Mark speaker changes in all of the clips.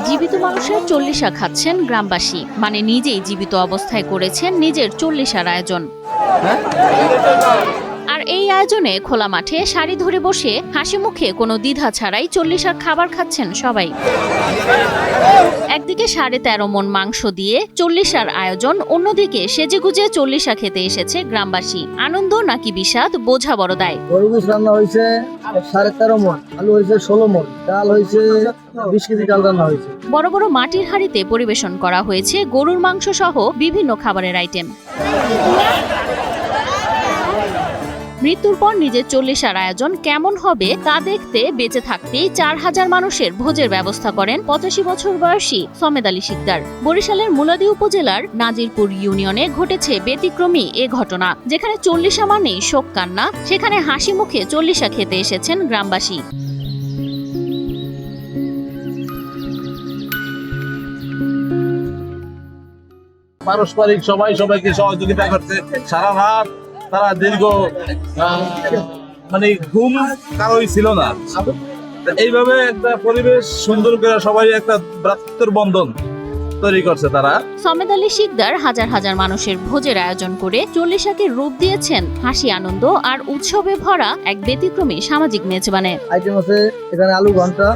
Speaker 1: জীবিত মানুষের চল্লিশা খাচ্ছেন গ্রামবাসী, মানে নিজেই জীবিত অবস্থায় করেছেন নিজের চল্লিশার আয়োজন। আর এই আয়োজনে খোলা মাঠে সারি ধরে বসে হাসি মুখে কোনো দ্বিধা ছাড়াই চল্লিশার খাবার খাচ্ছেন সবাই। একদিকে 13.5 মণ মাংস দিয়ে চল্লিশার আয়োজন, অন্যদিকে সেজেগুজে চল্লিশা খেতে এসেছে গ্রামবাসী। আনন্দ নাকি বিষাদ বোঝা বড় দায়।
Speaker 2: গরুগুস রান্না হয়েছে 13.5 মণ, আলু হয়েছে 16 মণ, ডাল হয়েছে 20 কেজি ডাল রান্না হয়েছে।
Speaker 1: বড় বড় মাটির হাঁড়িতে পরিবেশন করা হয়েছে গরুর মাংস সহ বিভিন্ন খাবারের আইটেম। মৃত্যুর পর নিজের চল্লিশার আয়োজন কেমন হবে তা দেখতে বেঁচে থাকতেই 4000 মানুষের ভোজের ব্যবস্থা করেন 85 বছর বয়সী সমেদ আলী শিকদার। বরিশালের মুলাদী উপজেলার নাজিরপুর ইউনিয়নে ঘটেছে ব্যতিক্রমী এ ঘটনা। যেখানে চল্লিশা মানেই শোক কান্না, সেখানে হাসি মুখে চল্লিশা খেতে এসেছেন গ্রামবাসী।
Speaker 3: পারস্পরিক সবাই সবাইকে সহযোগিতা করছে সারা রাত। তারা দীর্ঘ মানে ঘুম কারোই ছিল না। এইভাবে একটা পরিবেশ সুন্দর করে সবাই একটা ভ্রাতৃত্বের বন্ধন তৈরি করছে তারা।
Speaker 1: সমেদ আলী শিকদার হাজার হাজার মানুষের ভোজের আয়োজন করে চল্লিশাকে রূপ দিয়েছেন হাসি, আনন্দ আর উৎসবে ভরা এক ব্যতিক্রমী সামাজিক মেজবানে।
Speaker 2: আইটেম আছে এখানে আলু ঘন্টা,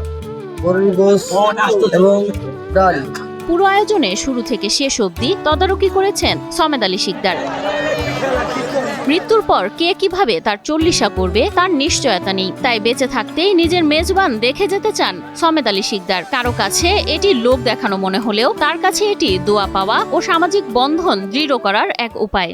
Speaker 2: গরুর গোশত এবং ডাল।
Speaker 1: পুরো আয়োজনে শুরু থেকে শেষ অবধি তদারকি করেছেন সমেদ আলী শিকদার। মৃত্যুর পর কে কিভাবে তার চল্লিশা করবে তার নিশ্চয়তা নেই, তাই বেঁচে থাকতেই নিজের মেজবান দেখে যেতে চান সমেদ আলী শিকদার। কারো কাছে এটি লোক দেখানো মনে হলেও তার কাছে এটি দোয়া পাওয়া ও সামাজিক বন্ধন দৃঢ় করার এক উপায়।